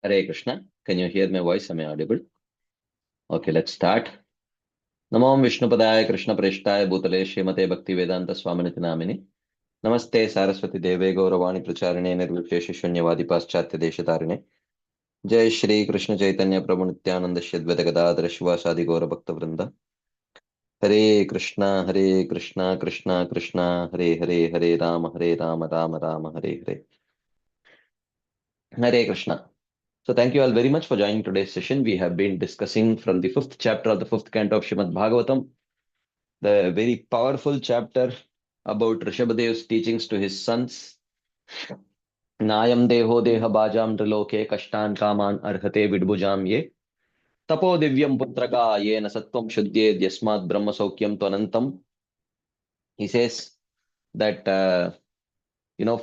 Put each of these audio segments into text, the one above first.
Hare Krishna. Can you hear my voice? Am I audible? Okay, let's start. Namo Vishnupadaya Krishna Preshtaya Bhutale Srimate Bhakti Vedanta Swaminiti Namini. Namaste Saraswati Deve Gauravani Pracharine Nirvishesha Shunyavadi Paschatya Deshatarine. Jai Shri Krishna Chaitanya Prabhu Nityananda Shadvata Gadadara Shivasadi Gaura Bhakta Vrinda. Hare Krishna Krishna Krishna Hare Hare Hare Rama Rama Rama Hare Hare. Hare Krishna. So thank you all very much for joining today's session. We have been discussing from the fifth chapter of the fifth canto of Srimad Bhagavatam, the very powerful chapter about Rishabhadev's teachings to his sons. Nayam deho deha bhajam triloke kashtan kaman arhate vidbujam ye tapo divyam putraka yena sattvam shuddhyed yasmat brahma saukyam tvanantam. He says that,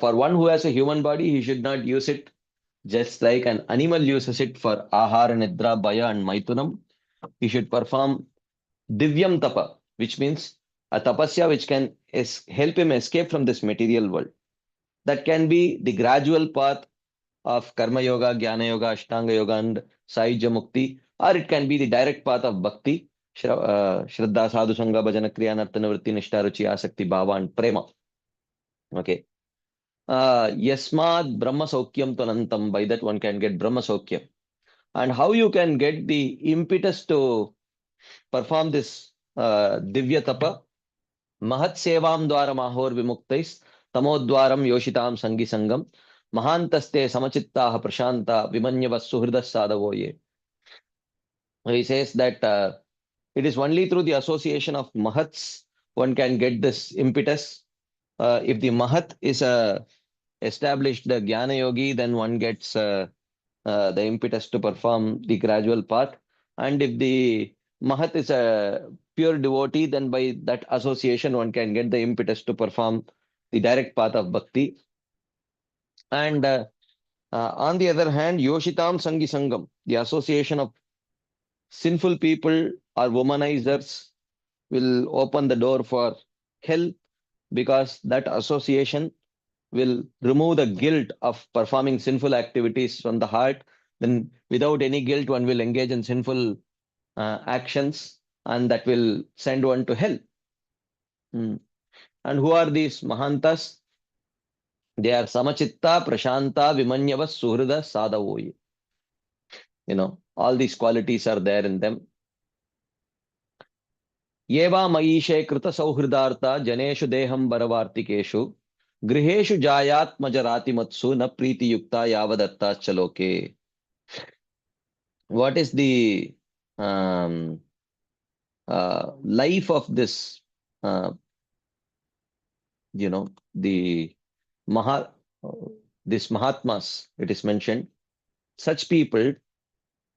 for one who has a human body, he should not use it just like an animal uses it for ahara, nidra, bhaya and maitunam. He should perform divyam tapa, which means a tapasya which can help him escape from this material world. That can be the gradual path of karma yoga, jnana yoga, ashtanga yoga, and sahaja mukti, or it can be the direct path of bhakti, shraddha, sadhu sangha, bhajana, kriya, nartana, vritti, nishta, ruchi, asakti, bhava, and prema. Okay. Yasmad brahma saukyam tanantam. By that one can get brahma saukyam. And how you can get the impetus to perform this divya tapa? Mahat sevam dwara mahor vimuktais tamodwaram yoshitam sangi sangam mahantaste samachittaha prashanta vimanyavas suhridas sadavoye. He says that it is only through the association of mahats one can get this impetus. If the mahat is established the jnana yogi, then one gets the impetus to perform the gradual path. And if the mahat is a pure devotee, then by that association one can get the impetus to perform the direct path of bhakti. And on the other hand, yoshitam sangi sangam, the association of sinful people or womanizers will open the door for hell, because that association will remove the guilt of performing sinful activities from the heart. Then without any guilt one will engage in sinful actions, and that will send one to hell. And who are these mahantas? They are samachitta, prashanta, vimanyava, suhrida, sadavoyi. All these qualities are there in them. Yeva maishe krita sauhridartha janeshu deham baravartikeshu griheshu jayat majarati matsu na priti yukta yavadatta chaloke. What is the um, life of this, the Maha, this Mahatmas, it is mentioned. Such people,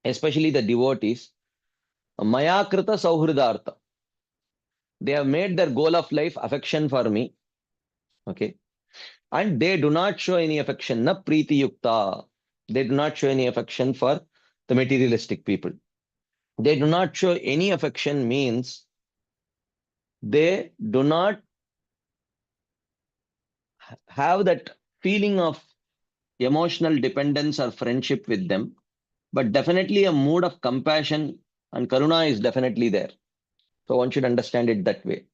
especially the devotees, Maya Krita Sauhridartha. They have made their goal of life affection for me. Okay. And they do not show any affection. Na Priti Yukta. They do not show any affection for the materialistic people. They do not show any affection means they do not have that feeling of emotional dependence or friendship with them, but definitely a mood of compassion and karuna is definitely there. So one should understand it that way.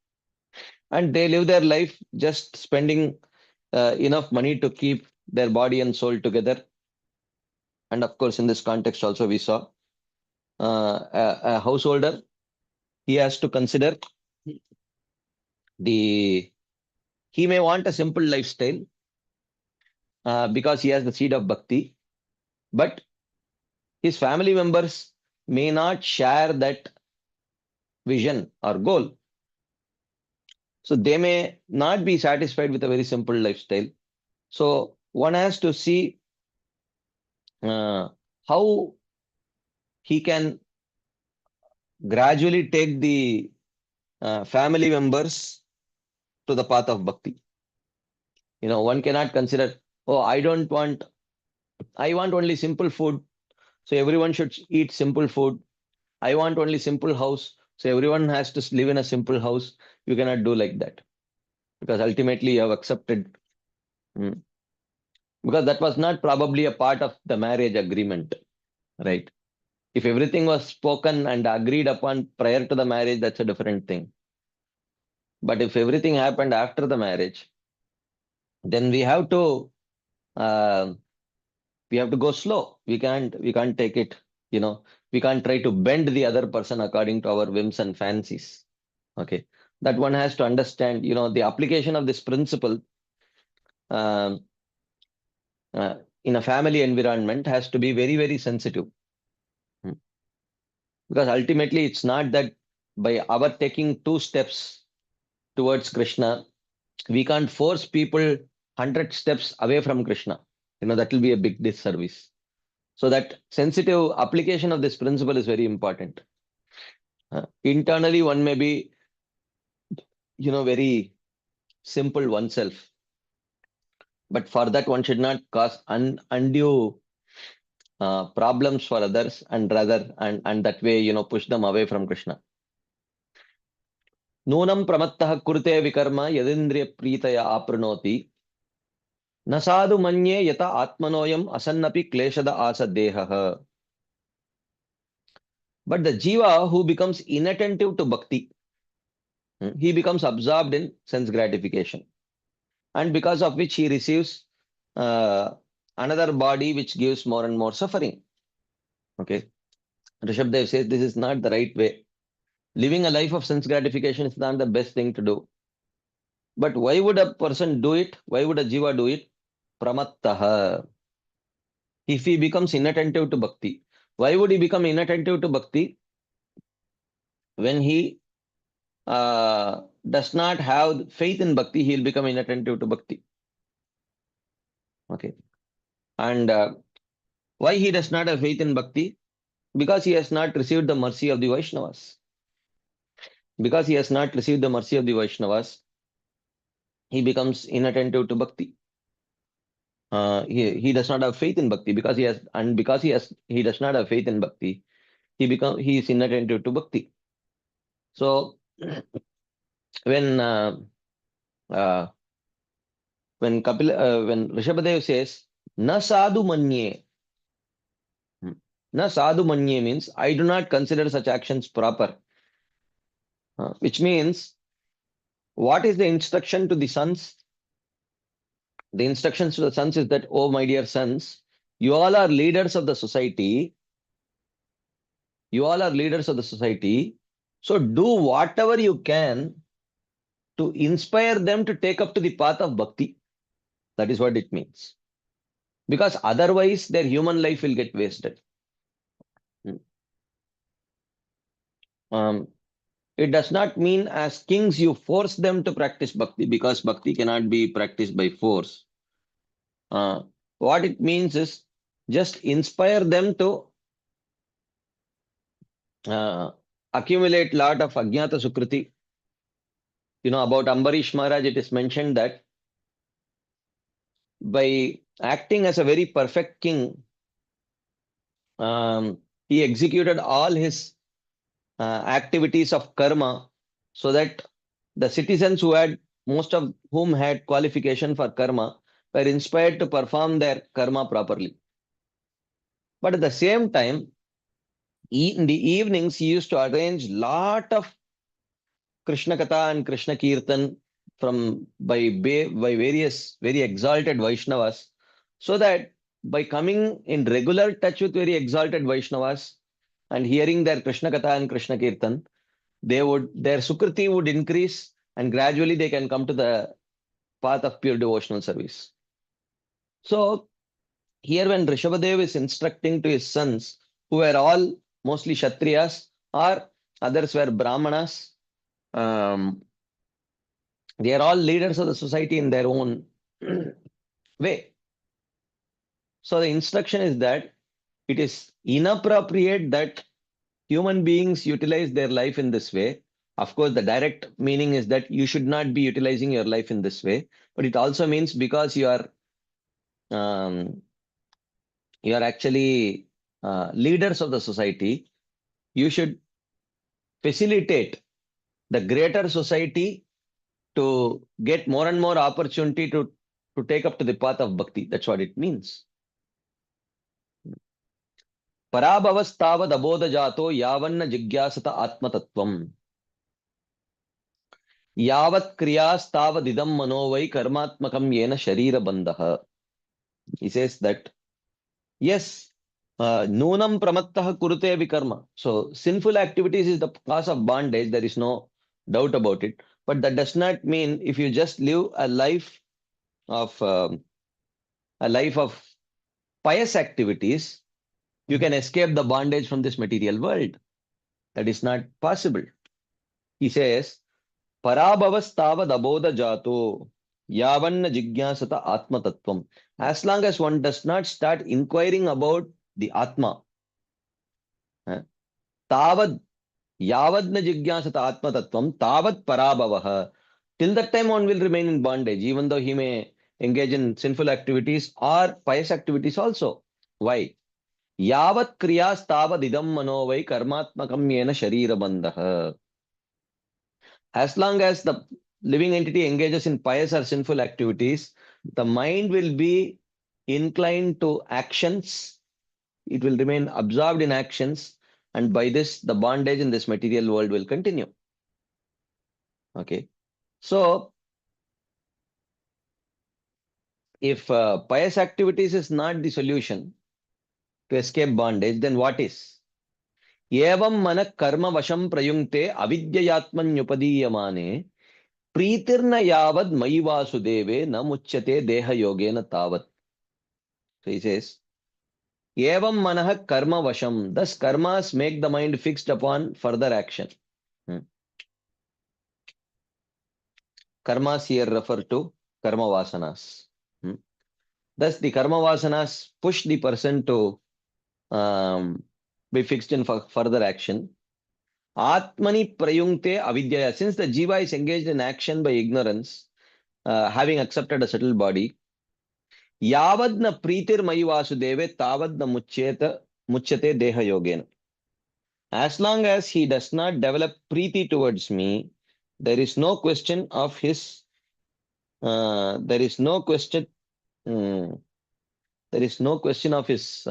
And they live their life just spending enough money to keep their body and soul together. And of course, in this context also we saw a householder, he has to consider he may want a simple lifestyle because he has the seed of bhakti, but his family members may not share that vision or goal. So they may not be satisfied with a very simple lifestyle. So one has to see how he can gradually take the family members to the path of bhakti. One cannot consider, oh, I want only simple food, so everyone should eat simple food. I want only simple house, so everyone has to live in a simple house. You cannot do like that, because ultimately you have accepted. because that was not probably a part of the marriage agreement, right? If everything was spoken and agreed upon prior to the marriage, that's a different thing. But if everything happened after the marriage, then uh, we have to go slow. We can't take it, you know, we can't try to bend the other person according to our whims and fancies. Okay. That one has to understand, the application of this principle um, uh, in a family environment has to be very, very sensitive. Hmm. Because ultimately, it's not that by our taking two steps towards Krishna, we can't force people 100 steps away from Krishna. That will be a big disservice. So that sensitive application of this principle is very important. Internally, one may be, very simple oneself, but for that, one should not cause undue problems for others, and that way, push them away from Krishna. Nunam pramattah kurte vikarma yadindriya preetaya aprunoti न साधु मन्ये यथा आत्मनोयम असन्नपि क्लेशद आस देहः. But the jiva who becomes inattentive to bhakti, he becomes absorbed in sense gratification, and because of which he receives uh, another body which gives more and more suffering. Okay, Rishabdev says this is not the right way. Living a life of sense gratification is not the best thing to do. But why would a person do it? Why would a jiva do it? Pramattaha. If he becomes inattentive to bhakti. Why would he become inattentive to bhakti? When he does not have faith in bhakti, he will become inattentive to bhakti. Okay. And why he does not have faith in bhakti? Because he has not received the mercy of the Vaishnavas. Because he has not received the mercy of the Vaishnavas, he becomes inattentive to bhakti. He does not have faith in bhakti because he does not have faith in bhakti, he is inattentive to bhakti. So when uh, when Rishabhadev says na sadhu manye, na sadhu manye means I do not consider such actions proper, which means what is the instruction to the sons? The instructions to the sons is that, oh my dear sons, you all are leaders of the society. You all are leaders of the society. So do whatever you can to inspire them to take up to the path of bhakti. That is what it means. Because otherwise their human life will get wasted. Um, it does not mean as kings you force them to practice bhakti, because bhakti cannot be practiced by force. What it means is just inspire them to accumulate lot of Ajnata Sukriti. About Ambarish Maharaj, it is mentioned that by acting as a very perfect king, he executed all his activities of karma so that the citizens most of whom had qualification for karma were inspired to perform their karma properly. But at the same time, in the evenings, he used to arrange lot of Krishna Katha and Krishna Kirtan by various very exalted Vaishnavas, so that by coming in regular touch with very exalted Vaishnavas and hearing their Krishna Katha and Krishna Kirtan, their Sukriti would increase, and gradually they can come to the path of pure devotional service. So here when Rishabhadev is instructing to his sons, who were all mostly Kshatriyas or others were Brahmanas, um, they are all leaders of the society in their own way. So the instruction is that it is inappropriate that human beings utilize their life in this way. Of course, the direct meaning is that you should not be utilizing your life in this way, but it also means because um, you are actually leaders of the society, you should facilitate the greater society to get more and more opportunity to to take up to the path of bhakti. That's what it means. Parabhavastavad abodha jato yavanna jigyasata atmatattvam. Yavat kriyastavad idam manovai karmatmakam yena sharira bandha. He says that, yes, Nunam pramattah kurute vikarma. So sinful activities is the cause of bondage. There is no doubt about it. But that does not mean if you just live of a life of pious activities, you can escape the bondage from this material world. That is not possible. He says, Parabhavastavad abodha jato yavanna jigyasata atma tattvam. As long as one does not start inquiring about the Atma, tavad yavadna jigyasata atma tattvam tavad parabhavah. Till that time one will remain in bondage, even though he may engage in sinful activities or pious activities also. Why? Yavat kriyas tavad idam manovai karmatmakam yena sharira bandha. As long as the living entity engages in pious or sinful activities, the mind will be inclined to actions. It will remain absorbed in actions, and by this, the bondage in this material world will continue. Okay. So, if pious activities is not the solution to escape bondage, then what is? Evam mana karma vasham prayungte avidyayatmanyupadiyamane Pritirna yavad mayi vasudeve na muchyate deha yogena tavat. So he says, Evam manah karma vasham. Thus karmas make the mind fixed upon further action. Karmas here refer to karma vasanas. Thus the karma vasanas push the person to be fixed in further action. Atmani prayungte avidya. Since the jiva is engaged in action by ignorance, having accepted a subtle body, Yavadna pritir mayi vasudeve tavadna muchyate deha yogena. As long as he does not develop preeti towards me, there is no question of his, there is no question, there is no question of his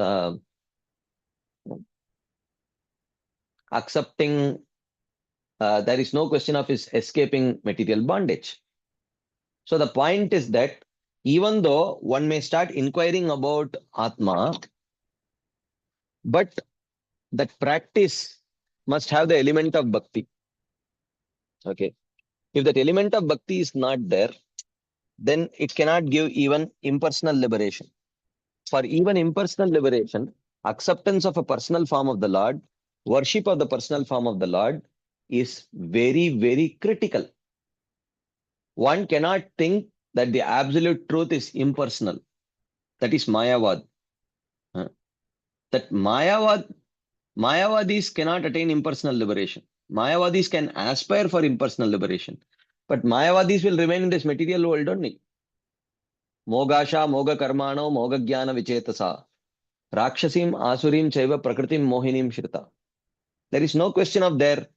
accepting, there is no question of his escaping material bondage. So the point is that even though one may start inquiring about Atma, but that practice must have the element of bhakti. Okay. If that element of bhakti is not there, then it cannot give even impersonal liberation. For even impersonal liberation, acceptance of a personal form of the Lord, worship of the personal form of the Lord is very, very critical. One cannot think that the absolute truth is impersonal. That is Mayavad. That Mayavadis cannot attain impersonal liberation. Mayavadis can aspire for impersonal liberation. But Mayavadis will remain in this material world only. Mogasha, Moga Karmano, Moga Jnana Vichetasa. Rakshasim, Asurim, Chaiva, Prakritim, Mohinim, Shrita. There is no question of there.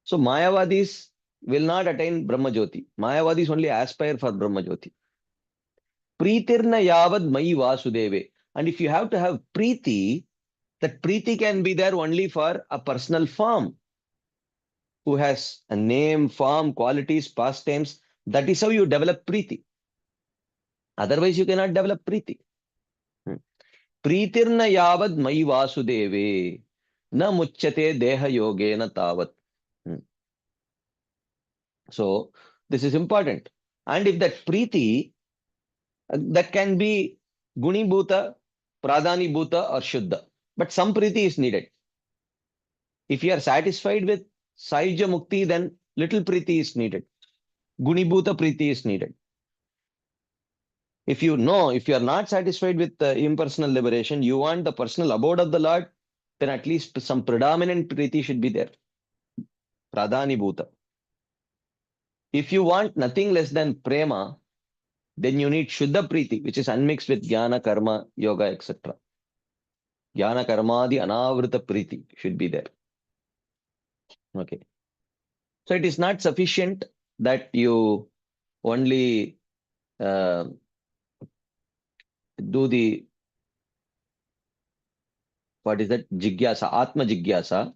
So Mayavadis will not attain Brahma Jyoti. Mayavadis only aspire for Brahma Jyoti. Pritirna Yavad Mayi Vasudeve. And if you have to have Preeti, that Preeti can be there only for a personal form who has a name, form, qualities, pastimes. That is how you develop Preeti. Otherwise, you cannot develop Preeti. Pritirna yavad mayi vasudeve na muchyate deha yogena tavat. So, this is important. And if that Preeti, that can be Guni Bhuta, Pradhani Bhuta or Shuddha. But some Preeti is needed. If you are satisfied with Saija Mukti, then little Preeti is needed. Guni Bhuta Preeti is needed. If you know, if you are not satisfied with impersonal liberation, you want the personal abode of the Lord, then at least some predominant Preeti should be there. Pradhani Bhuta. If you want nothing less than Prema, then you need Shuddha Preeti, which is unmixed with Jnana, Karma, Yoga, etc. Jnana, Karma, the Anavrita Preeti should be there. Okay. So it is not sufficient that you only do the, what is that? Jigyasa, Atma Jigyasa.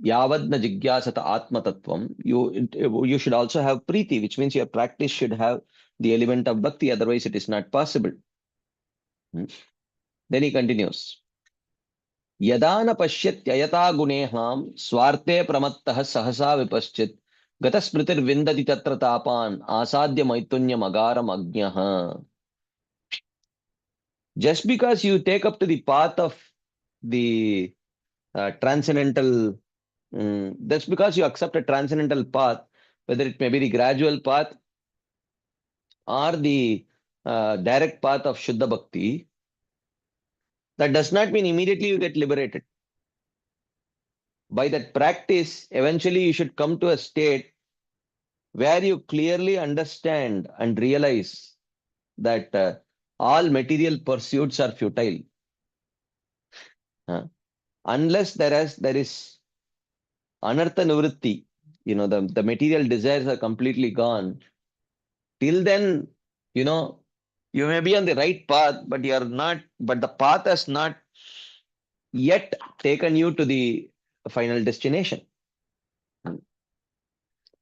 Yavadna Jigyasata Atma Tattvam. You should also have Preeti, which means your practice should have the element of Bhakti, otherwise it is not possible. Then he continues. Yadana Pashyatayata Guneham Swarte Pramattah Sahasa Vipaschit Gatasmritir Vindati Tatra Tapan Asadya Maitunyam Agaram Agnyaha. Just because you take up to the path of the transcendental, that's because you accept a transcendental path, whether it may be the gradual path or the direct path of Shuddha Bhakti, that does not mean immediately you get liberated. By that practice, eventually you should come to a state where you clearly understand and realize that all material pursuits are futile. Unless there is anartha nivritti, the material desires are completely gone. Till then, you know, you may be on the right path, but you are not, but the path has not yet taken you to the final destination.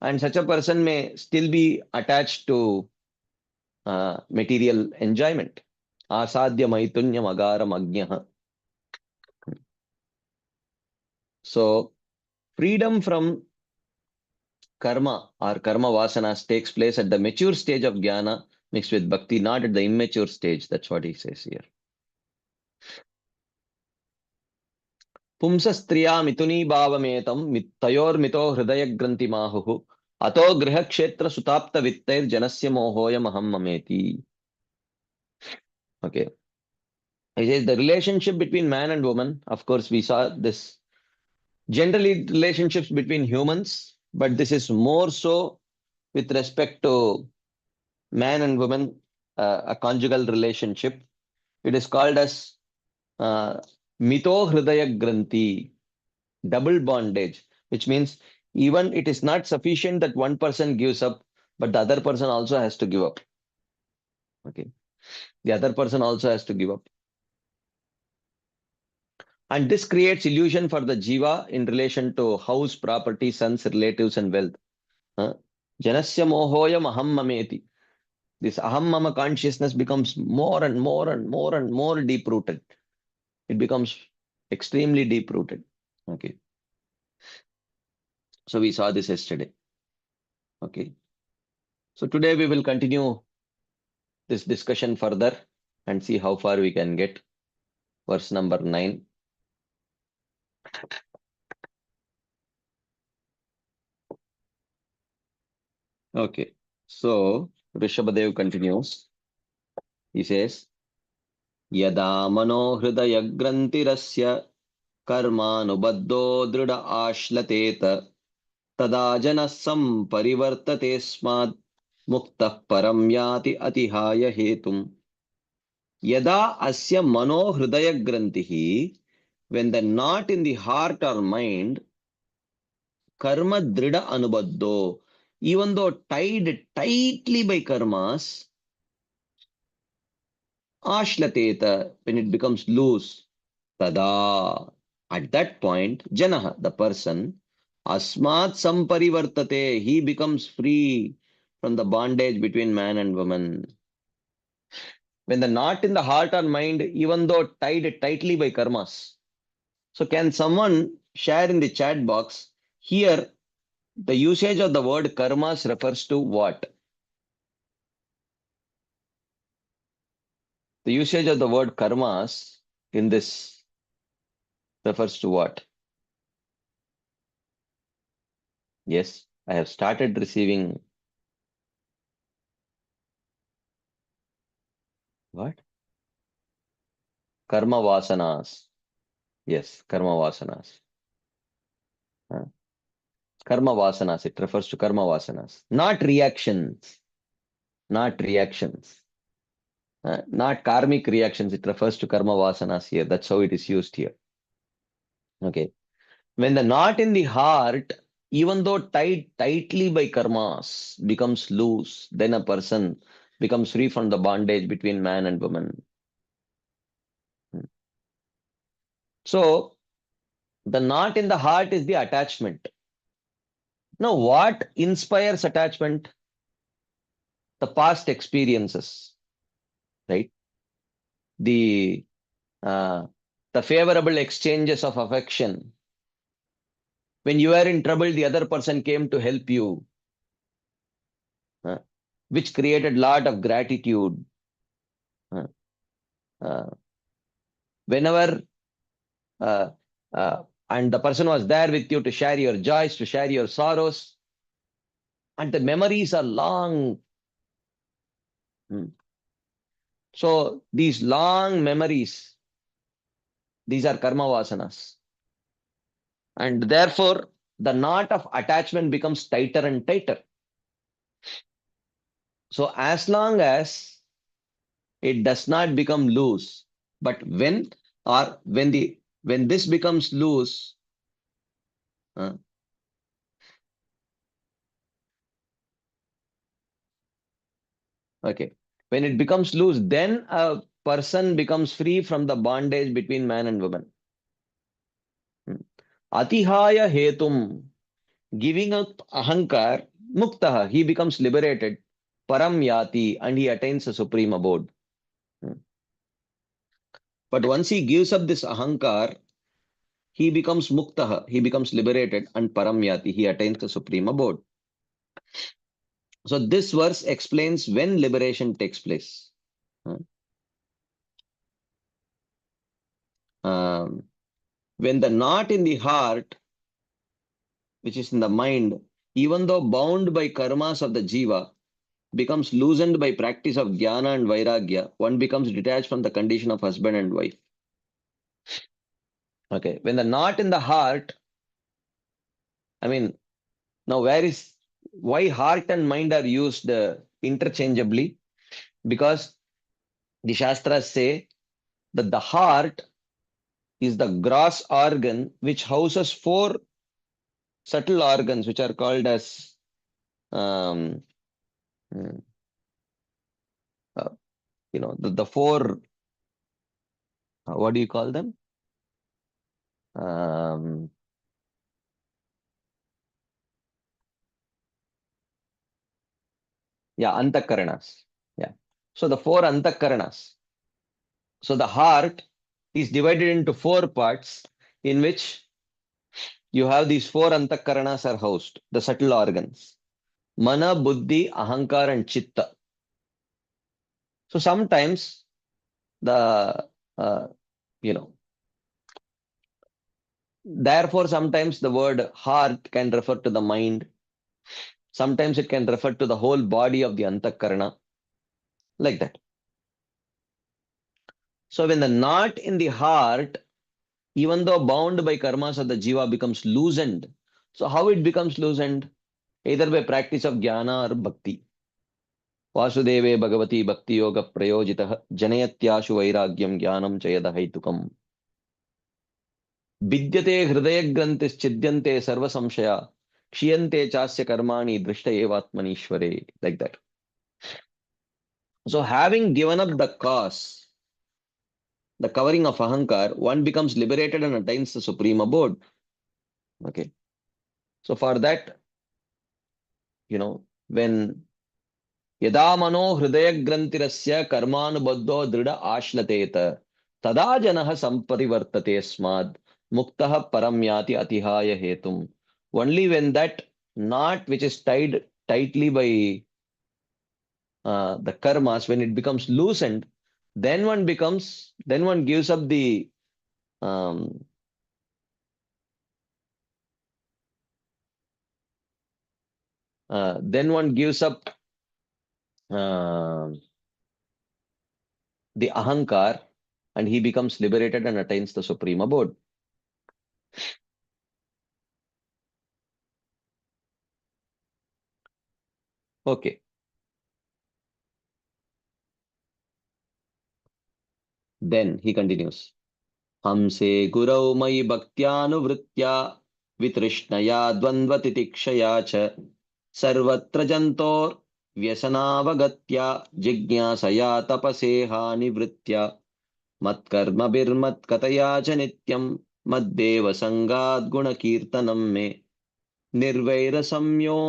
And such a person may still be attached to material enjoyment. Asadya maitunyam agaram agnya. So, freedom from karma or karma vasanas takes place at the mature stage of jnana mixed with bhakti, not at the immature stage. That's what he says here. Pumsastriya mituni bhavametam tayormito hridaya granti mahuhu ato griha kshetra sutapta vittair janasya mohoya maham mameti. Okay. He says the relationship between man and woman, of course, we saw this generally relationships between humans, but this is more so with respect to man and woman, a conjugal relationship. It is called as mito hridaya granti, double bondage, which means even it is not sufficient that one person gives up, but the other person also has to give up. Okay. The other person also has to give up. And this creates illusion for the jiva in relation to house, property, sons, relatives, and wealth. Janasya mohoya aham mameti. This aham mama consciousness becomes more and more and more and more deep rooted. It becomes extremely deep rooted. Okay. So we saw this yesterday. Okay. So today we will continue this discussion further and see how far we can get. Verse number 9. Okay. So Rishabhadev continues. He says, Yada mano hridaya grantirasya karmanubaddo drida ashlateta tada janasam parivartate smad muktah param yati atihaya hetum. Yada asya mano hridaya grantihi, when the knot in the heart or mind, karma drida anubaddo, even though tied tightly by karmas, ashlateta, when it becomes loose, tada, at that point, janaha, the person, asmat samparivartate, he becomes free from the bondage between man and woman. When the knot in the heart or mind, even though tied tightly by karmas. So can someone share in the chat box here the usage of the word karmas refers to what? The usage of the word karmas in this refers to what? Yes, I have started receiving what? Karma vasanas. Yes, karma vasanas. Karma vasanas. It refers to karma vasanas. Not reactions. Not reactions. Not karmic reactions. It refers to karma vasanas here. That's how it is used here. Okay. When the knot in the heart, even though tied tightly by karmas, becomes loose, then a person becomes free from the bondage between man and woman. So, the knot in the heart is the attachment. Now, what inspires attachment? The past experiences, right? The uh, the favorable exchanges of affection. When you were in trouble, the other person came to help you, uh, which created lot of gratitude. Uh, uh, Whenever uh, and the person was there with you to share your joys, to share your sorrows, and the memories are long. Hmm. So these long memories, these are karma vasanas. And therefore, the knot of attachment becomes tighter and tighter. So as long as it does not become loose, but when this becomes loose, uh, okay, when it becomes loose, then a person becomes free from the bondage between man and woman. Hmm. Atihaya hetum, giving up ahankar, muktaha, he becomes liberated, param yati, and he attains a supreme abode. Hmm. But once he gives up this ahankar, he becomes muktaha, he becomes liberated, and param yati, he attains the supreme abode. So this verse explains when liberation takes place. Hmm. Um, when the knot in the heart, which is in the mind, even though bound by karmas of the jiva, becomes loosened by practice of jnana and vairagya, one becomes detached from the condition of husband and wife. Okay, when the knot in the heart, I mean, now why heart and mind are used interchangeably? Because the Shastras say that the heart is the gross organ which houses four subtle organs which are called as um, mm, uh, the four, what do you call them? Um, yeah, antakaranas. Yeah. So the four antakaranas. So the heart is divided into four parts in which you have these four antakaranas are housed, the subtle organs. Mana, Buddhi, Ahankar, and Chitta. So sometimes the, uh, you know, therefore sometimes the word heart can refer to the mind. Sometimes it can refer to the whole body of the antakarana, like that. So when the knot in the heart, even though bound by karmas of the jiva, becomes loosened. So how it becomes loosened? Either by practice of jnana or bhakti. Vasudeve Bhagavati Bhakti Yoga Prayojitah Janayatyashu Vairagyam Jnanam Chayada Haitukam. Vidyate Hridaya Grantis Chidyante Sarva Samshaya Kshiyante Chasya Karmani Drishta Evatmanishware. Like that. So having given up the cause, the covering of Ahankar, one becomes liberated and attains the supreme abode. Okay. So for that, when Yada mano hridaya grantirasya karmanubadho drida ashlateta tada janaha samparivartate smad muktaha paramyati atihaya hetum. Only when that knot which is tied tightly by the karmas, when it becomes loosened, then one gives up the um, then one gives up uh, the ahankar, and he becomes liberated and attains the supreme abode. Okay. Then he continues. हंसे गुरौ मयि भक्त्यानुवृत्त्या वितृष्णया द्वन्द्वतितिक्षया च सर्वत्र जन्तोर् व्यसनावगत्या जिज्ञासया तपसेहा निवृत्या मत्कर्मभिर्मत्कतया च नित्यं मद्देव संगाद् गुणकीर्तनं मे निर्वैरसंयो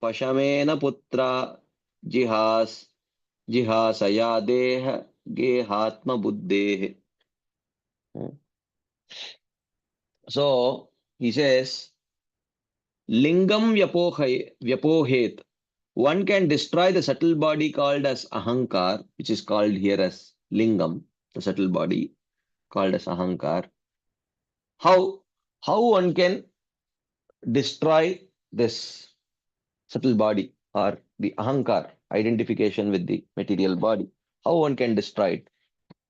पशमेन पुत्रा जिहास जिहासया देह गेहात्म बुद्धेः. So he says, Lingam vyapohet. One can destroy the subtle body called as ahankar, which is called here as lingam, the subtle body called as ahankar. How one can destroy this subtle body or the ahankar, identification with the material body? How one can destroy it?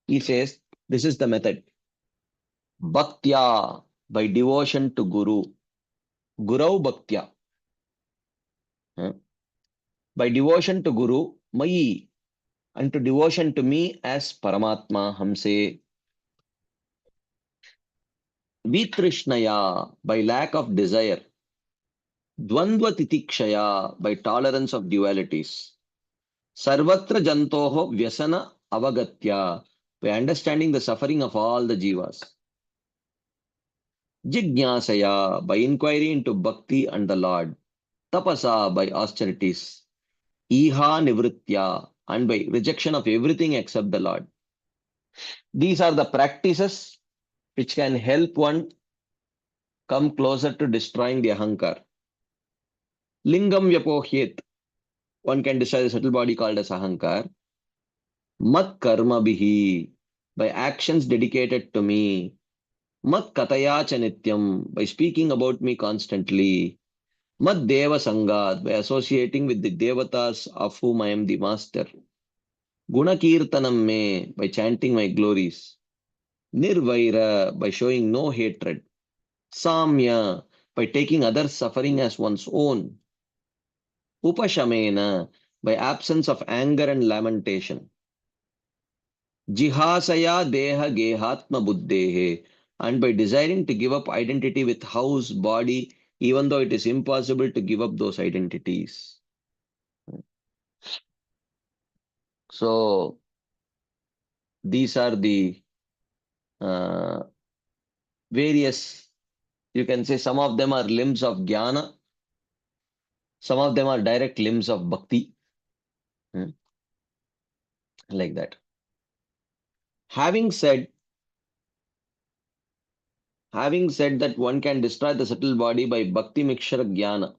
He says, this is the method. Bhaktya, by devotion to Guru. Gurau Bhaktya. By devotion to Guru, Mayi, and to devotion to me as Paramatma Hamse. Vitrishnaya, by lack of desire. Dvandva titikshaya, by tolerance of dualities. Sarvatra jantoho vyasana avagatya, by understanding the suffering of all the jivas. Jijnasaya, by inquiry into bhakti and the Lord. Tapasa, by austerities. Iha nivritya, and by rejection of everything except the Lord. These are the practices which can help one come closer to destroying the ahankar. Lingam vyapohyet. One can destroy the subtle body called as ahankar. Mat karma bihi. By actions dedicated to me. Mat kataya cha nityam. By speaking about me constantly. Mat deva sangat. By associating with the devatas of whom I am the master. Guna kirtanam me. By chanting my glories. Nirvaira. By showing no hatred. Samya, by taking others' suffering as one's own. Upashamena, by absence of anger and lamentation. Jihasaya deha gehatma buddhehe, and by desiring to give up identity with house, body, even though it is impossible to give up those identities. So, these are the various, you can say some of them are limbs of jnana, some of them are direct limbs of bhakti. Like that. Having said that one can destroy the subtle body by bhakti mixture jnana.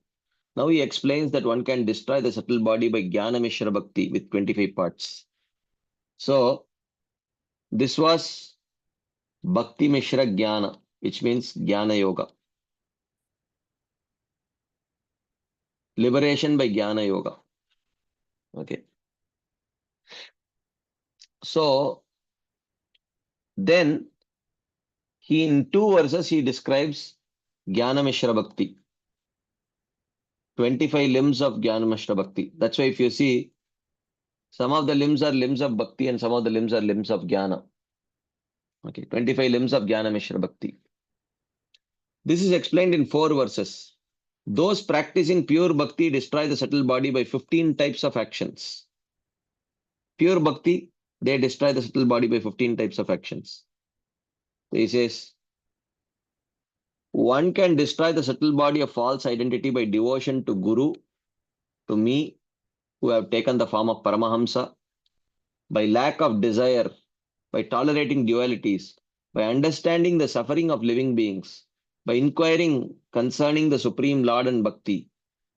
Now he explains that one can destroy the subtle body by jnana mishra bhakti with 25 parts. So this was bhakti mishra jnana, which means jnana yoga. Liberation by jnana yoga. Okay. So then he in two verses he describes jnana mishra bhakti. 25 limbs of jnana mishra bhakti. That's why if you see, some of the limbs are limbs of bhakti and some of the limbs are limbs of jnana. Okay, 25 limbs of jnana mishra bhakti. This is explained in 4 verses. Those practicing pure bhakti destroy the subtle body by 15 types of actions. Pure bhakti, they destroy the subtle body by 15 types of actions. He says, one can destroy the subtle body of false identity by devotion to Guru, to me, who have taken the form of Paramahamsa, by lack of desire, by tolerating dualities, by understanding the suffering of living beings, by inquiring concerning the Supreme Lord and Bhakti,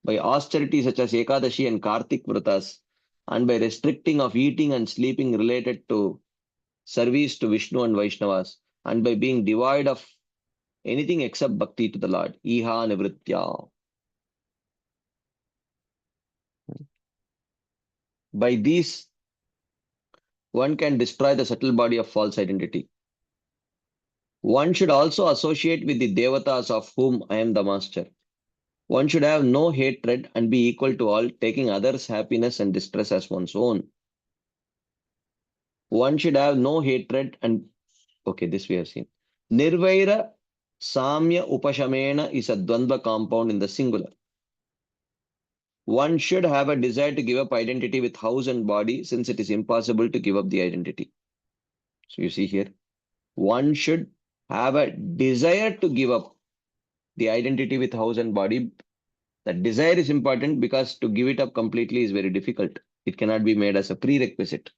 by austerity such as Ekadashi and Kartik Vratas, and by restricting of eating and sleeping related to service to Vishnu and Vaishnavas, and by being devoid of anything except Bhakti to the Lord. Iha Nivritya. By these, one can destroy the subtle body of false identity. One should also associate with the devatas of whom I am the master. One should have no hatred and be equal to all, taking others' happiness and distress as one's own. One should have no hatred and, okay, this we have seen. Nirvaira Samya Upashamena is a Dvandva compound in the singular. one should have a desire to give up identity with house and body, since it is impossible to give up the identity. So you see here, one should have a desire to give up the identity with house and body. That desire is important because to give it up completely is very difficult. It cannot be made as a prerequisite.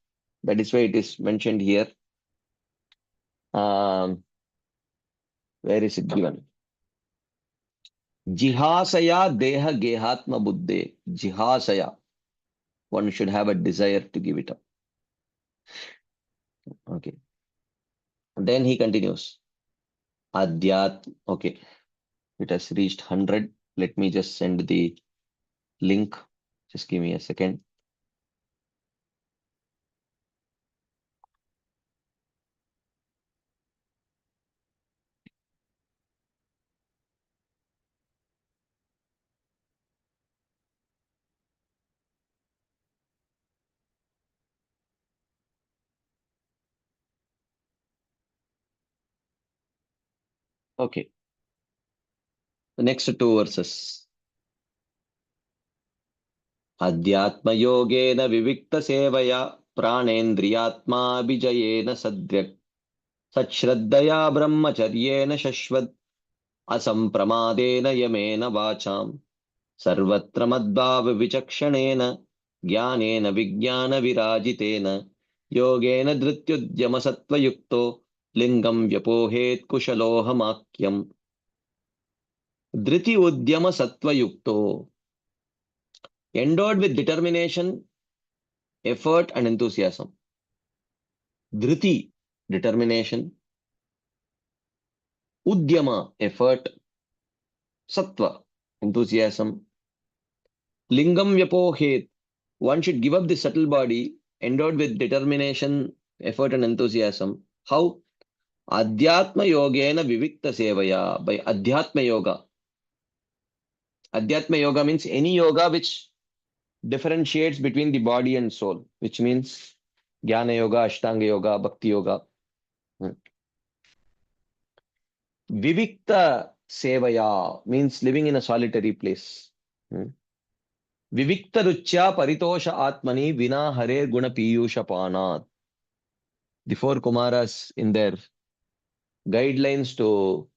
That is why it is mentioned here. Um, where is it given? Jihasaya deha gehatma buddhe. Jihasaya. One should have a desire to give it up. Okay. Then he continues. Adhyat. Okay. It has reached 100. Let me just send the link. Just give me a second. Okay. The next two verses. Adhyatma-yogena vivikta-sevaya pranendriyatma-abhijayena sadhyak sachraddaya brahmacharyena shashvad asampramadena yamena vacham sarvatra madbhava vichakshanena jnanena vijnana virajitena yogena dhrityudyama sattva yukto lingam vyapohet kushalohamakyam. Dhriti udyama sattva yukto, endowed with determination, effort, and enthusiasm. Dhriti, determination. Udyama, effort. Sattva, enthusiasm. Lingam vyapohet, one should give up the subtle body, endowed with determination, effort, and enthusiasm. How? Adhyatma yogena vivikta sevaya, by Adhyatma yoga. Adhyatma yoga means any yoga which differentiates between the body and soul, which means Jnana yoga, Ashtanga yoga, Bhakti yoga. Vivikta sevaya means living in a solitary place. Vivikta ruchya paritosha atmani vina hare guna piyusha panat. The four Kumaras in their guidelines to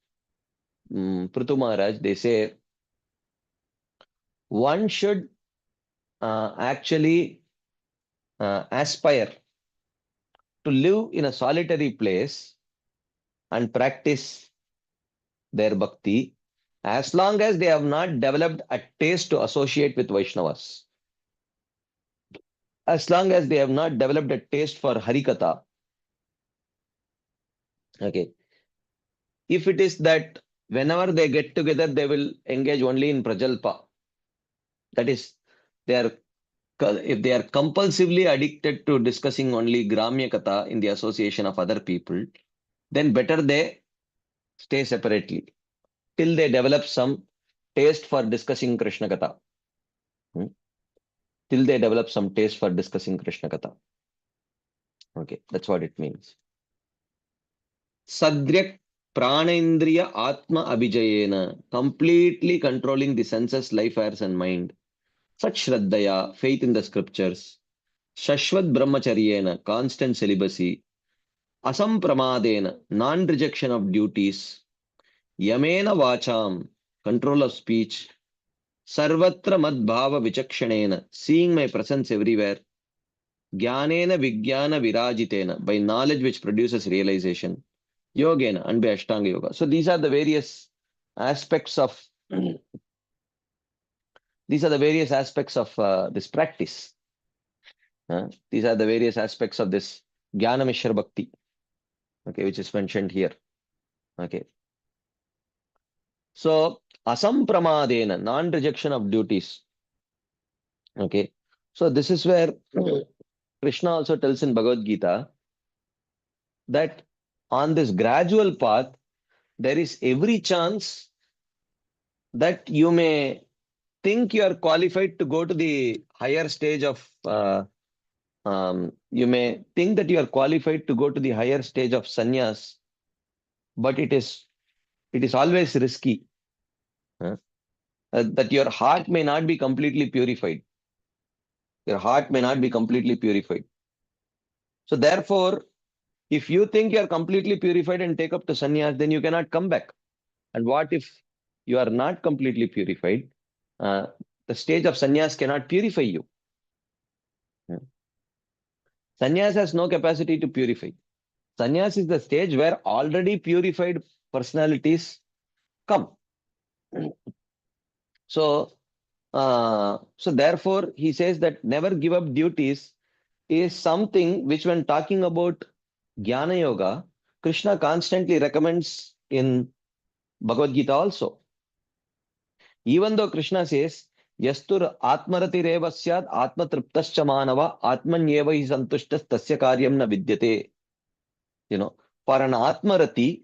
Prithu Maharaj, they say one should actually aspire to live in a solitary place and practice their bhakti as long as they have not developed a taste to associate with Vaishnavas. As long as they have not developed a taste for Harikatha. Okay. If it is that whenever they get together, they will engage only in Prajalpa. That is, they are if they are compulsively addicted to discussing only Gramya Katha in the association of other people, then better they stay separately till they develop some taste for discussing Krishna Katha. Till they develop some taste for discussing Krishna Katha. Okay, that's what it means. Sadryak pranendriya atma abhijayena, completely controlling the senses, life, airs, and mind. Such shraddaya, faith in the scriptures. Shashwat brahmacharyena, constant celibacy. Asampramadena, non-rejection of duties. Yamena vacham, control of speech. Sarvatra madbhava vichakshanena, seeing my presence everywhere. Jnanena vijnana virajitena, by knowledge which produces realization. Yogena, and by Ashtanga yoga. So these are the various aspects of this practice. These are the various aspects of this Jnana Mishra Bhakti, okay, which is mentioned here. Okay. So, asampramadena, non-rejection of duties. Okay. So, this is where Krishna also tells in Bhagavad Gita that on this gradual path, there is every chance that you may think you are qualified to go to the higher stage of you may think that you are qualified to go to the higher stage of sannyas, but it is always risky. that your heart may not be completely purified. Your heart may not be completely purified. So therefore, if you think you are completely purified and take up the sannyas, then you cannot come back. And what if you are not completely purified? Uh, the stage of sannyas cannot purify you. Sannyas has no capacity to purify. Sannyas is the stage where already purified personalities come. So therefore, he says that never give up duties is something which, when talking about Jnana Yoga, Krishna constantly recommends in Bhagavad Gita also. Even though Krishna says, Yastur Atmarati Reva Syad Atma Triptascha Manava Atmanyeva hi Santushtas Tasya Karyam na Vidyate. For an Atmarati,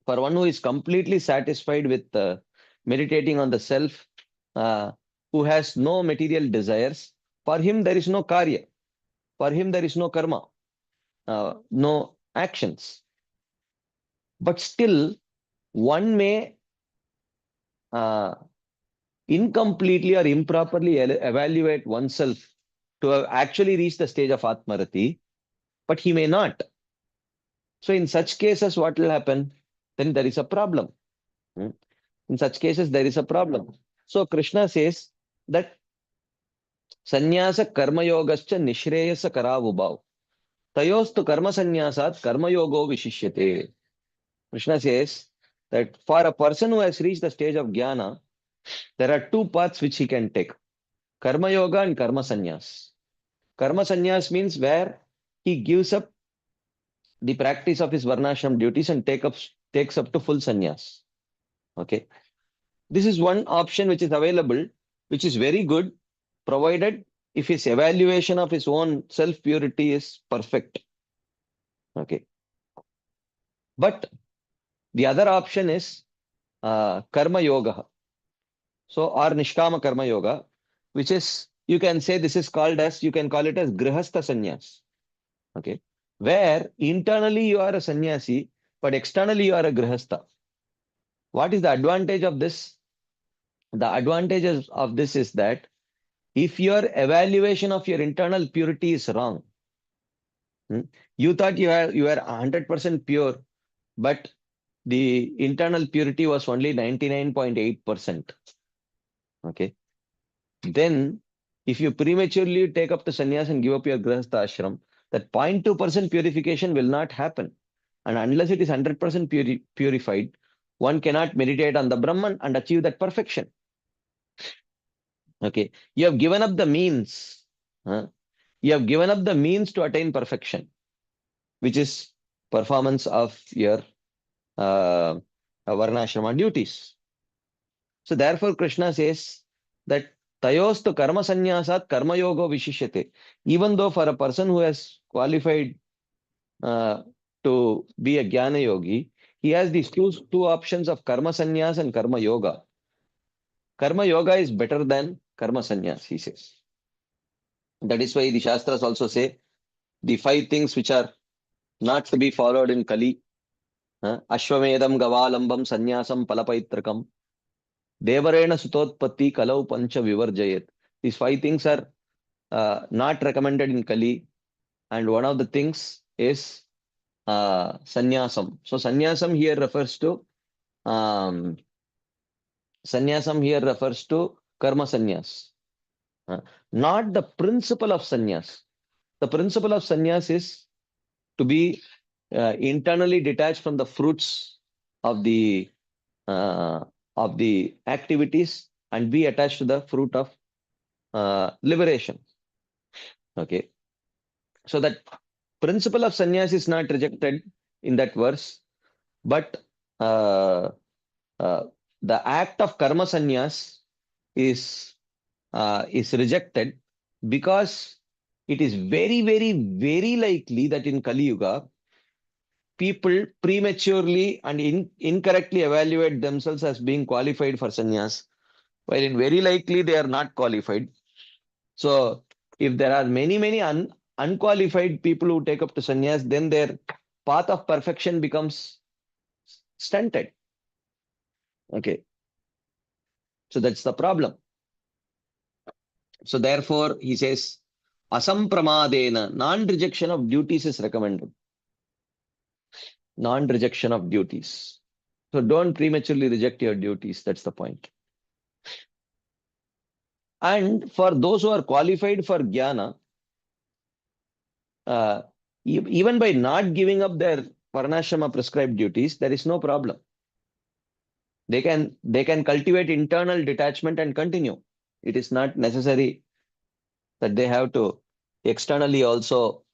for one who is completely satisfied with meditating on the self, uh, who has no material desires, for him there is no karya, for him there is no karma, no actions. But still, one may uh, incompletely or improperly evaluate oneself to have actually reached the stage of Atmarati, but he may not. So in such cases, what will happen? Then there is a problem. Hmm? In such cases, there is a problem. So Krishna says that Sannyasa karma yogascha nishreyasa karavubhav. Tayostu karma sannyasat karma yogo vishishyate. Krishna says that for a person who has reached the stage of jnana, there are two paths which he can take. Karma yoga and karma sannyas. Karma sannyas means where he gives up the practice of his varnashram duties and takes up to full sannyas. Okay. This is one option which is available, which is very good, provided if his evaluation of his own self purity is perfect. Okay. But the other option is karma yoga. So, or nishkama karma yoga, which is, you can say this is called as, you can call it as grihastha sannyas. Okay. Where internally you are a sannyasi, but externally you are a grihastha. What is the advantage of this? The advantages of this is that if your evaluation of your internal purity is wrong, you thought you were 100% pure, but the internal purity was only 99.8%. Okay. Then, if you prematurely take up the sannyas and give up your grihastha ashram, that 0.2% purification will not happen. And unless it is 100% purified, one cannot meditate on the Brahman and achieve that perfection. Okay. You have given up the means. You have given up the means to attain perfection, which is performance of your varnashrama duties. So therefore, Krishna says that tayostu karma sannyasat karma yoga vishishyate. Even though for a person who has qualified uh, to be a jnana yogi, he has these two options of karma sannyas and karma yoga. Karma yoga is better than karma sannyas, he says. That is why the Shastras also say the five things which are not to be followed in Kali. Ashwamedam Gavalambam Sannyasam Palapaitrakam Devarena Sutotpatti Kalau Pancha Vivarjayat. These five things are not recommended in Kali, and one of the things is sannyasam. So um, sannyasam here refers to karma sannyas, not the principle of sannyas. The principle of sannyas is to be internally detached from the fruits of the uh, activities and be attached to the fruit of liberation. Okay. So that principle of sannyas is not rejected in that verse, but uh, uh, the act of karma sannyas is rejected because it is very, very, very likely that in Kali Yuga, people prematurely and incorrectly evaluate themselves as being qualified for sannyas, while in very likely they are not qualified. So if there are many, many unqualified people who take up to sannyas, then their path of perfection becomes stunted. Okay. So that's the problem. So therefore, he says, asampramadena, non-rejection of duties is recommended. Non-rejection of duties. So don't prematurely reject your duties. That's the point. And for those who are qualified for jnana, uh, even by not giving up their varnashrama prescribed duties, there is no problem. They can cultivate internal detachment and continue. It is not necessary that they have to externally also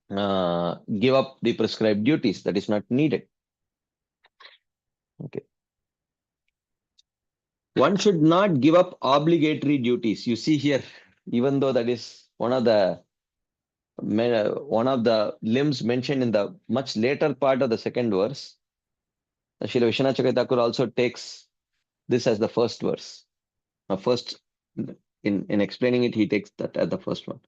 give up the prescribed duties. That is not needed. Okay. One should not give up obligatory duties. You see here, even though that is one of the limbs mentioned in the much later part of the second verse, Srila Vishwanath Chakravarti Thakur also takes this as the first verse. First, in explaining it, he takes that as the first one.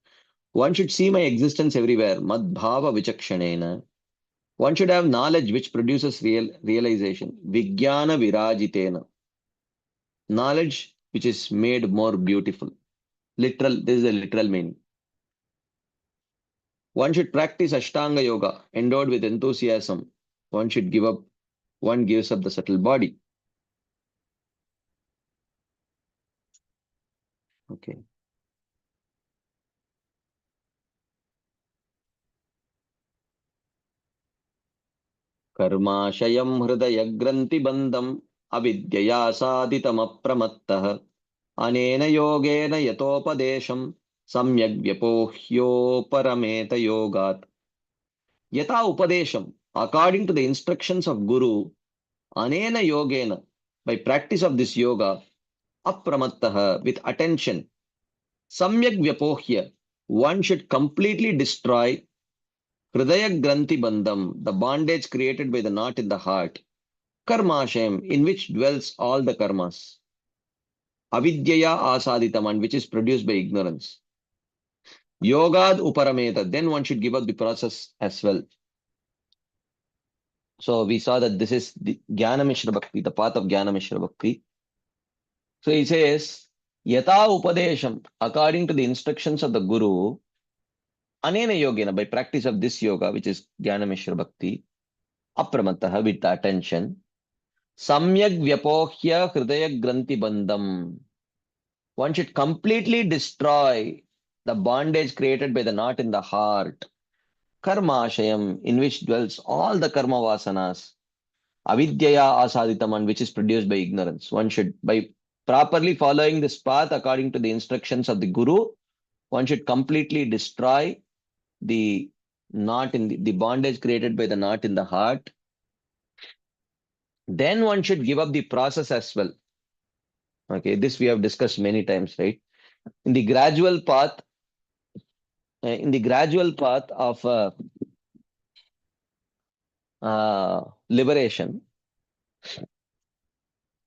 One should see my existence everywhere. Mad bhava vichakshanena. One should have knowledge which produces realization. Vijnana virajitena. Knowledge which is made more beautiful. Literal, this is a literal meaning. One should practice Ashtanga Yoga, endowed with enthusiasm. One should give up, one gives up the subtle body. Okay. कर्माशयं हृदयग्रन्थिबन्धम् अविद्यया साधितमप्रमत्तः अनेन योगेन यतोपदेशं सम्यग् व्यपोह्योपरमेत योगात्. Yata upadesham, according to the instructions of Guru, anena yogena, by practice of this yoga, apramattaha, with attention, samyak vyapohya, one should completely destroy hridaya granthi bandham, the bondage created by the knot in the heart, karmashayam, in which dwells all the karmas, avidyaya asaditaman, which is produced by ignorance. Yogad uparameta, then one should give up the process as well. So we saw that this is the Jnana Mishra Bhakti, the path of Jnana Mishra Bhakti. So he says, Yata Upadesham, according to the instructions of the Guru, Anena Yogena, by practice of this yoga, which is Jnana Mishra Bhakti, Apramataha, with attention, Samyak Vyapohya Hridaya Granthi Bandham. One should completely destroy the bondage created by the knot in the heart, Karmashayam, in which dwells all the karma vasanas, avidyaya asaditaman, which is produced by ignorance. One should, by properly following this path according to the instructions of the Guru, one should completely destroy the knot in the bondage created by the knot in the heart. Then one should give up the process as well. Okay, this we have discussed many times, right? In the gradual path, of liberation,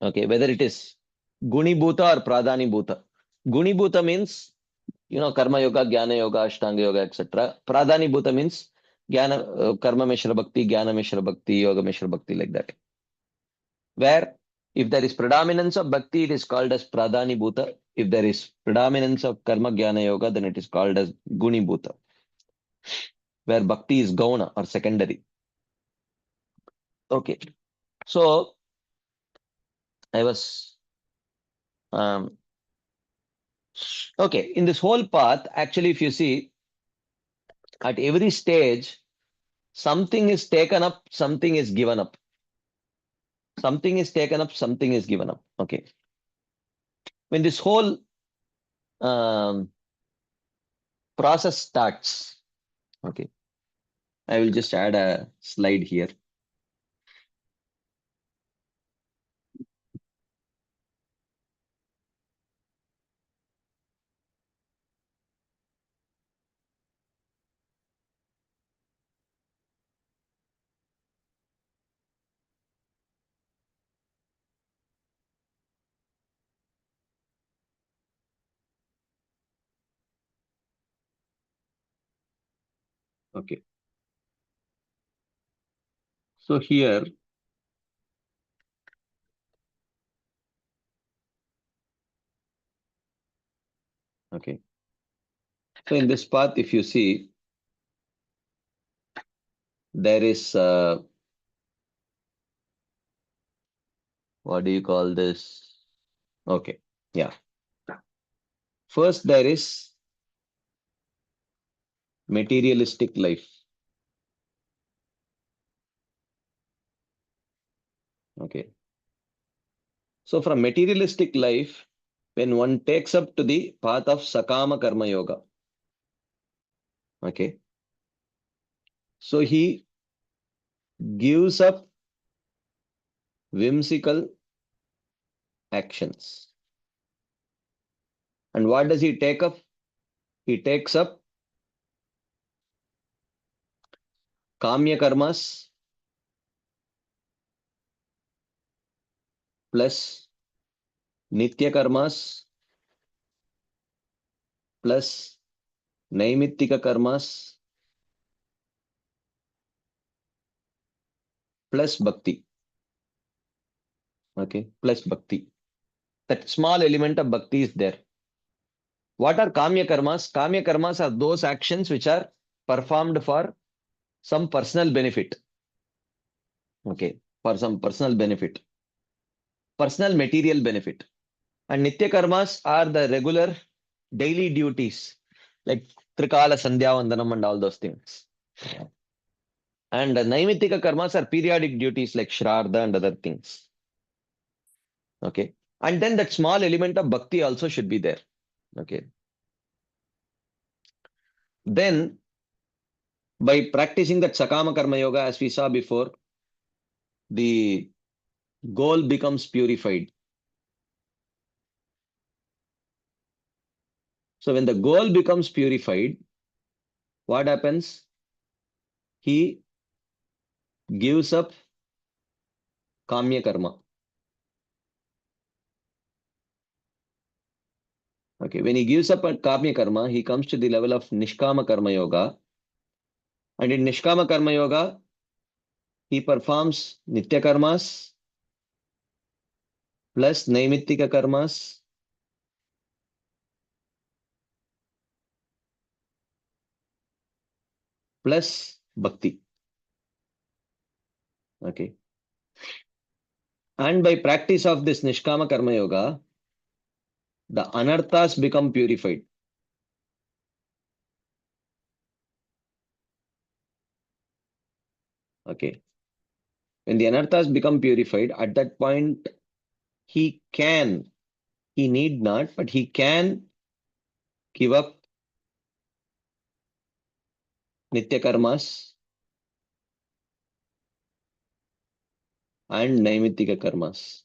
okay, whether it is Guni Bhuta or Pradhani Bhuta. Guni Bhuta means, Karma Yoga, Jnana Yoga, Ashtanga Yoga, etc. Pradhani Bhuta means Karma Mishra Bhakti, Jnana Mishra Bhakti, Yoga Mishra Bhakti, like that. Where if there is predominance of Bhakti, it is called as Pradhani Bhuta. If there is predominance of Karma Jnana Yoga, then it is called as Guni Bhuta. Where Bhakti is Gauna or secondary. Okay. So, I was okay, in this whole path, actually, if you see, at every stage, something is taken up, something is given up. Something is taken up, something is given up. Okay. When this whole um, process starts, okay, I will just add a slide here. Okay. So here, Okay. So in this path, if you see, there is, what do you call this? Okay. Yeah. First, there is materialistic life. Okay. So from materialistic life, when one takes up to the path of Sakama Karma Yoga, okay, so he gives up whimsical actions. And what does he take up? He takes up Kamya Karmas plus Nitya Karmas plus Naimittika Karmas plus Bhakti. Okay, plus Bhakti. That small element of Bhakti is there. What are Kamya Karmas? Kamya Karmas are those actions which are performed for some personal benefit. Okay, for some personal benefit, personal material benefit. And Nitya Karmas are the regular daily duties like Trikala Sandhya Vandanam and all those things. And Naimittika Karmas are periodic duties like Shraddha and other things. Okay. And then that small element of bhakti also should be there. Okay. Then by practicing that Sakama Karma Yoga, as we saw before, the goal becomes purified. So when the goal becomes purified, what happens? He gives up Kamya Karma. Okay, when he gives up Kamya Karma, he comes to the level of Nishkama Karma Yoga. And in Nishkama Karma Yoga, he performs Nitya Karmas plus Naimittika Karmas plus Bhakti. Okay. And by practice of this Nishkama Karma Yoga, the anarthas become purified. Okay. When the anarthas become purified, at that point, he need not, but he can give up Nitya Karmas and Naimittika Karmas.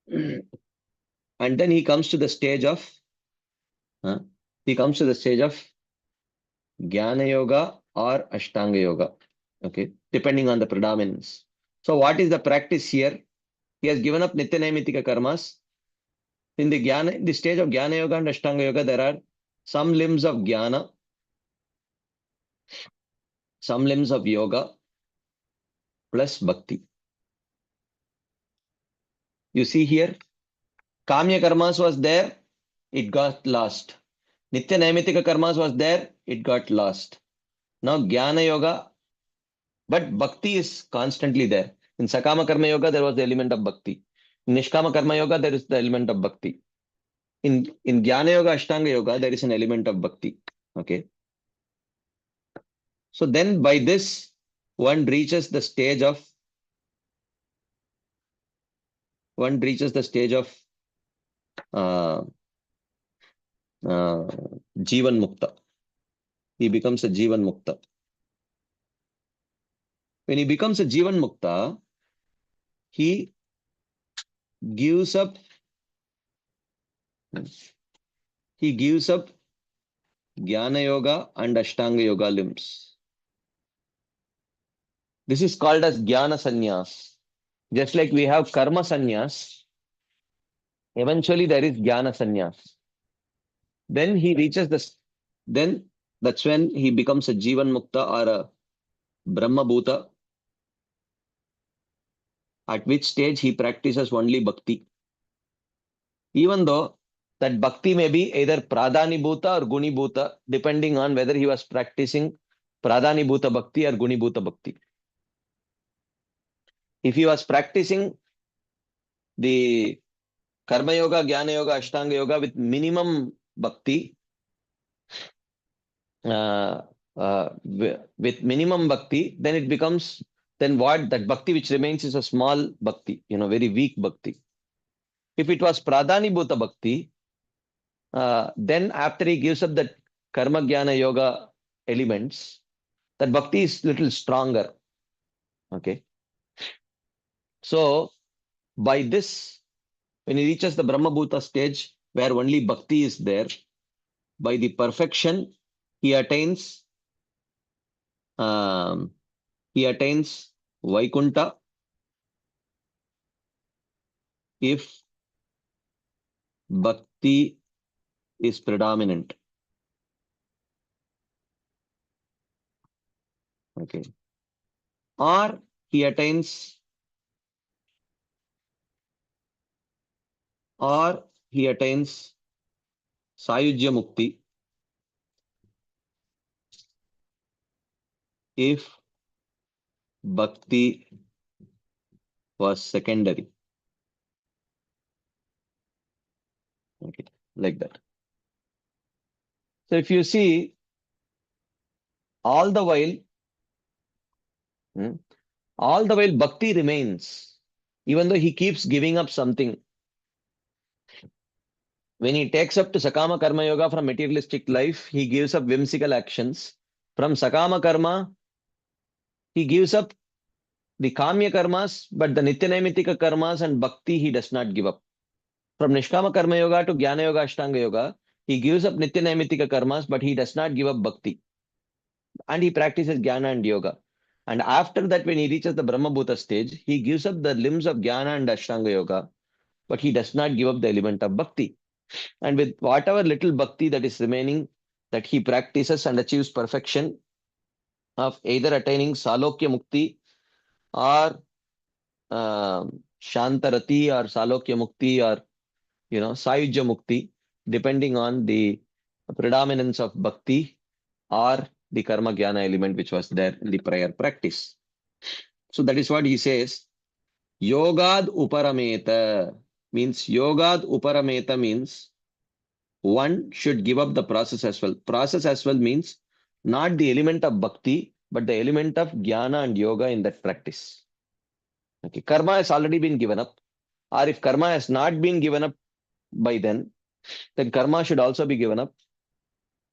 And then he comes to the stage of Jnana Yoga or Ashtanga Yoga. Okay, depending on the predominance. So what is the practice here? He has given up Nitya Naimittika Karmas. In the stage of Jnana Yoga and Ashtanga Yoga, there are some limbs of Jnana, some limbs of Yoga, plus Bhakti. You see here, Kamya Karmas was there, it got lost. Nitya Naimittika Karmas was there, it got lost. Now Jnana Yoga, but Bhakti is constantly there. In Sakama Karma Yoga, there was the element of Bhakti. In Nishkama Karma Yoga, there is the element of Bhakti. In Jnana Yoga, Ashtanga Yoga, there is an element of Bhakti. Okay. So then by this, one reaches the stage of uh, Jivan Mukta. He becomes a Jivan Mukta. When he becomes a Jivan Mukta, he gives up Jnana Yoga and Ashtanga Yoga limbs. This is called as Jnana Sannyas. Just like we have Karma Sannyas, eventually there is Jnana Sannyas. Then he reaches then that's when he becomes a Jivan Mukta or a Brahma Bhuta, at which stage he practices only Bhakti. even though that bhakti may be either pradhanibhuta or gunibhuta, depending on whether he was practicing pradhanibhuta bhakti or gunibhuta bhakti. If he was practicing the karma yoga, jnana yoga, ashtanga yoga with minimum bhakti, uh, with minimum bhakti, then it becomes, then what, that bhakti which remains is a small bhakti, very weak bhakti. If it was pradhanibhuta bhakti, then after he gives up that karma jnana yoga elements, that bhakti is little stronger. Okay. So by this, when he reaches the Brahma Bhuta stage where only bhakti is there, by the perfection, he attains um, he attains Vaikunta if bhakti is predominant. Okay. Or he attains or he attains Sayujya Mukti if bhakti was secondary. Okay, like that. So if you see, all the while, hmm, all the while bhakti remains, even though he keeps giving up something. When he takes up to Sakama Karma Yoga from materialistic life, he gives up whimsical actions. From Sakama Karma, he gives up the Kamya Karmas, but the Nityanamitika Karmas and Bhakti he does not give up. From Nishkama Karma Yoga to Jnana Yoga, Ashtanga Yoga, he gives up Nityanamitika Karmas, but he does not give up Bhakti. And he practices Jnana and Yoga. And after that, when he reaches the Brahma Bhuta stage, he gives up the limbs of Jnana and Ashtanga Yoga, but he does not give up the element of Bhakti. And with whatever little Bhakti that is remaining, that he practices and achieves perfection of either attaining Salokya Mukti or Shantarati or Salokya Mukti or Sayujya Mukti, depending on the predominance of Bhakti or the Karma Jnana element which was there in the prior practice. So that is what he says. Yogad Uparameta means one should give up the process as well. Process as well means not the element of Bhakti, but the element of Jnana and Yoga in that practice. Okay, karma has already been given up. Or if karma has not been given up by then karma should also be given up.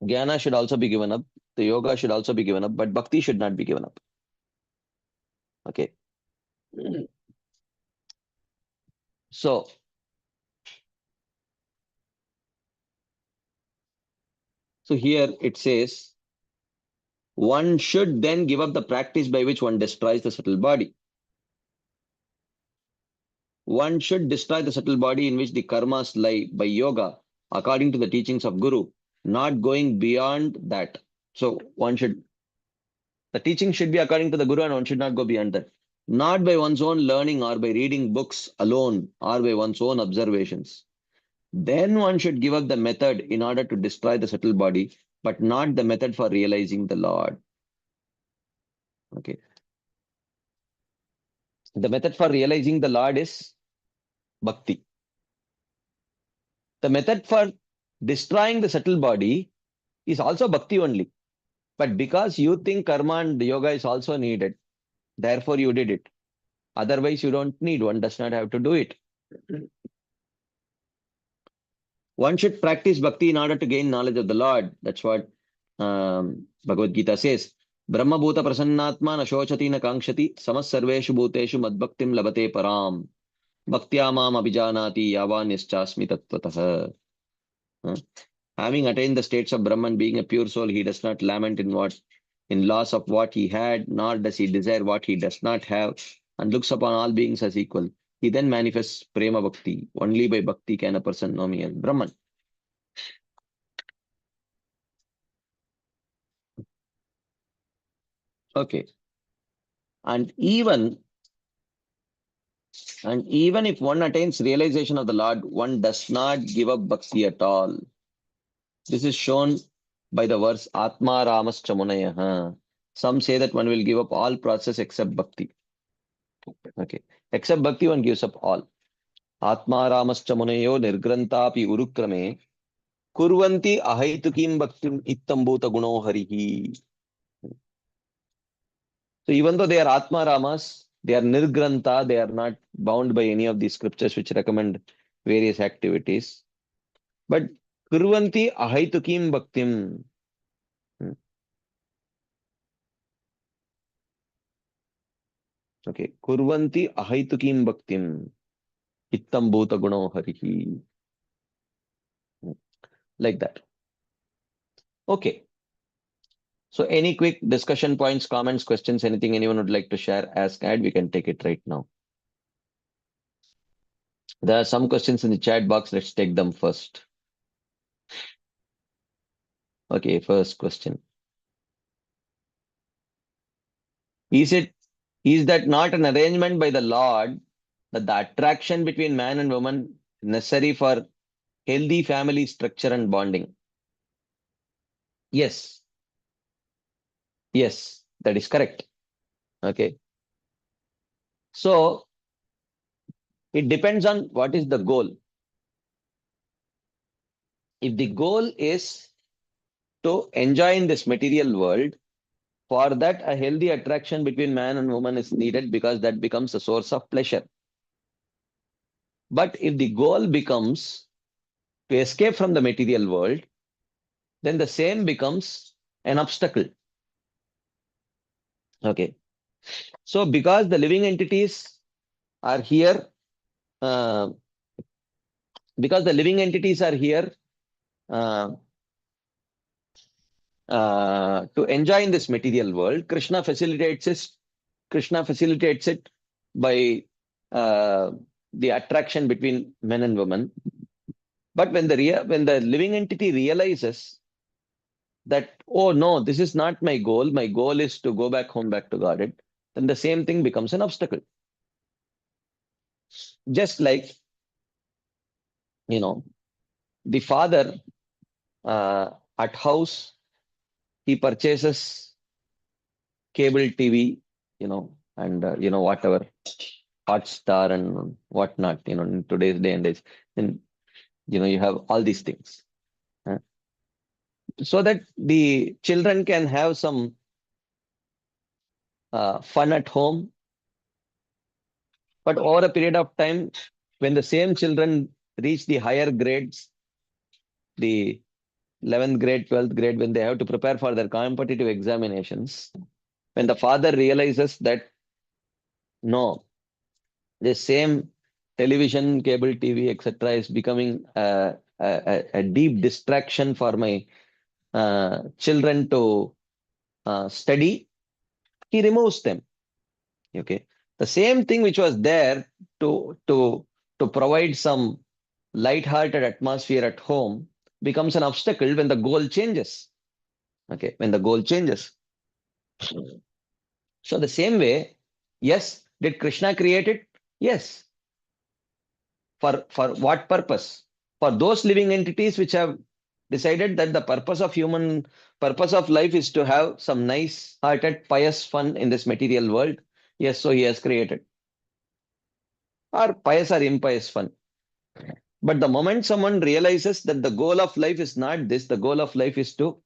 Jnana should also be given up. The yoga should also be given up, but bhakti should not be given up. Okay. So, here it says, one should then give up the practice by which one destroys the subtle body. One should destroy the subtle body in which the karmas lie by yoga, according to the teachings of Guru, not going beyond that. So, the teaching should be according to the Guru and one should not go beyond that. Not by one's own learning or by reading books alone or by one's own observations. Then one should give up the method in order to destroy the subtle body, but not the method for realizing the Lord. Okay. The method for realizing the Lord is bhakti. The method for destroying the subtle body is also bhakti only. But because you think karma and yoga is also needed, therefore you did it. Otherwise, you don't need. One does not have to do it. One should practice bhakti in order to gain knowledge of the Lord. That's what Bhagavad Gita says. Brahma bhuta prasannatma na shochati na kankshati samas sarveshu bhuteshu madbhaktim labate param. Bhaktya mam abhijanati yavan yaschasmi tattvataha. Huh? Having attained the states of Brahman, being a pure soul, he does not lament in loss of what he had, nor does he desire what he does not have, and looks upon all beings as equal. He then manifests prema bhakti. Only by bhakti can a person know me as Brahman. Okay. And even And even if one attains realization of the Lord, one does not give up bhakti at all. This is shown by the verse Atma Ramas Chamunaya. Some say that one will give up all process except bhakti. Okay. Except bhakti, one gives up all. Atma Ramas Chamunayo Nirgrantapi Urukrame Kurvanti Ahaitukim Bhaktim Ittambhuta Guno Harihi. So even though they are Atma Ramas, they are Nirgranta, they are not bound by any of these scriptures which recommend various activities. But Kurvanti Ahaitukim Bhaktim. Okay. Kurvanti Ahaitukim Bhaktim Ittambhuta Guno Harihi. Like that. Okay. So any quick discussion points, comments, questions, anything anyone would like to share, ask, add, we can take it right now. There are some questions in the chat box. Let's take them first. Okay, first question. Is that not an arrangement by the Lord that the attraction between man and woman necessary for healthy family structure and bonding? Yes. Yes, that is correct. Okay. So it depends on what is the goal. If the goal is to enjoy in this material world, for that a healthy attraction between man and woman is needed because that becomes a source of pleasure. But if the goal becomes to escape from the material world, then the same becomes an obstacle. Okay. So because the living entities are here, uh, because the living entities are here uh, to enjoy in this material world, Krishna facilitates it. Krishna facilitates it by the attraction between men and women. But when the living entity realizes that, oh no, this is not my goal is to go back home, back to Godhead, then the same thing becomes an obstacle. Just like, the father at house, he purchases cable TV, and whatever, Hotstar and whatnot, in today's day and age. And, you have all these things. So that the children can have some fun at home. But over a period of time, when the same children reach the higher grades, the 11th grade, 12th grade, when they have to prepare for their competitive examinations, when the father realizes that, no, the same television, cable TV, etc., is becoming a deep distraction for my children to study, he removes them. Okay. The same thing which was there to provide some light-hearted atmosphere at home becomes an obstacle when the goal changes. Okay, when the goal changes. So the same way, yes, did Krishna create it? Yes. For what purpose? For those living entities which have decided that the purpose of life is to have some nice-hearted, pious fun in this material world. Yes, so he has created. Or pious or impious fun. But the moment someone realizes that the goal of life is not this, the goal of life is to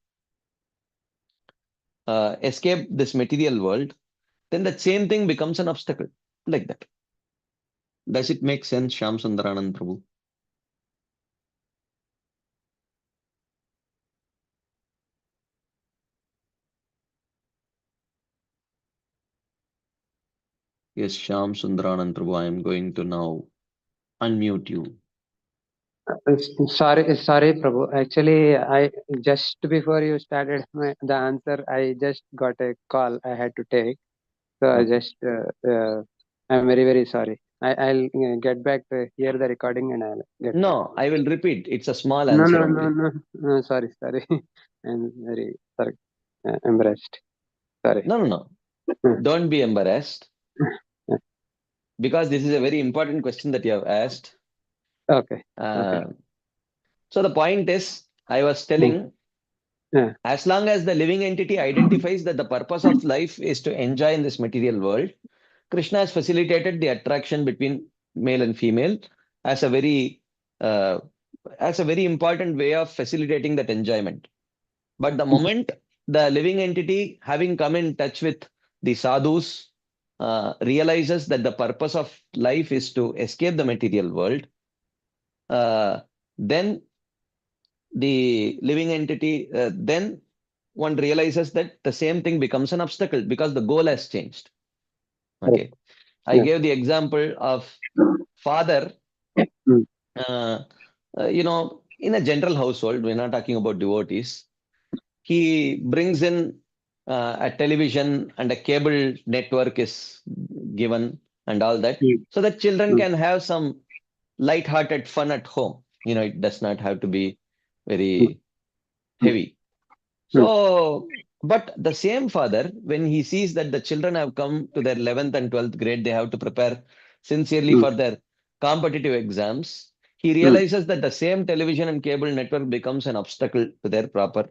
escape this material world, then the same thing becomes an obstacle. Like that. Does it make sense, Shyam Sundaranand Prabhu? Yes, Shyam Sundaranand Prabhu, I am going to now unmute you. Sorry, Prabhu. Actually, I just before you started the answer, I just got a call I had to take. So I Okay. just, I'm very, very sorry. I'll get back to hear the recording and I'll get back. No, I will repeat. It's a small No, answer no, no, only. no, no. Sorry, sorry. I'm very sorry. Embarrassed. Sorry. No, no, no. Don't be embarrassed. because this is a very important question that you have asked. Okay. Okay. Uh, so the point is, I was Mm. telling, Yeah. as long as the living entity identifies that the purpose of life is to enjoy in this material world, Krishna has facilitated the attraction between male and female as a very uh, important way of facilitating that enjoyment. But the moment the living entity, having come in touch with the sadhus, realizes that the purpose of life is to escape the material world, then the living entity, then one realizes that the same thing becomes an obstacle because the goal has changed. Correct. Okay. I Yeah. gave the example of father, Mm. uh, in a general household, we're not talking about devotees. He brings in a television and a cable network is given and all that, Mm. so that children Mm. can have some light-hearted fun at home. It does not have to be Mm. very Mm. heavy. Mm. So, but the same father, when he sees that the children have come to their 11th and 12th grade, they have to prepare sincerely Mm. for their competitive exams, he Mm. realizes that the same television and cable network becomes an obstacle to their proper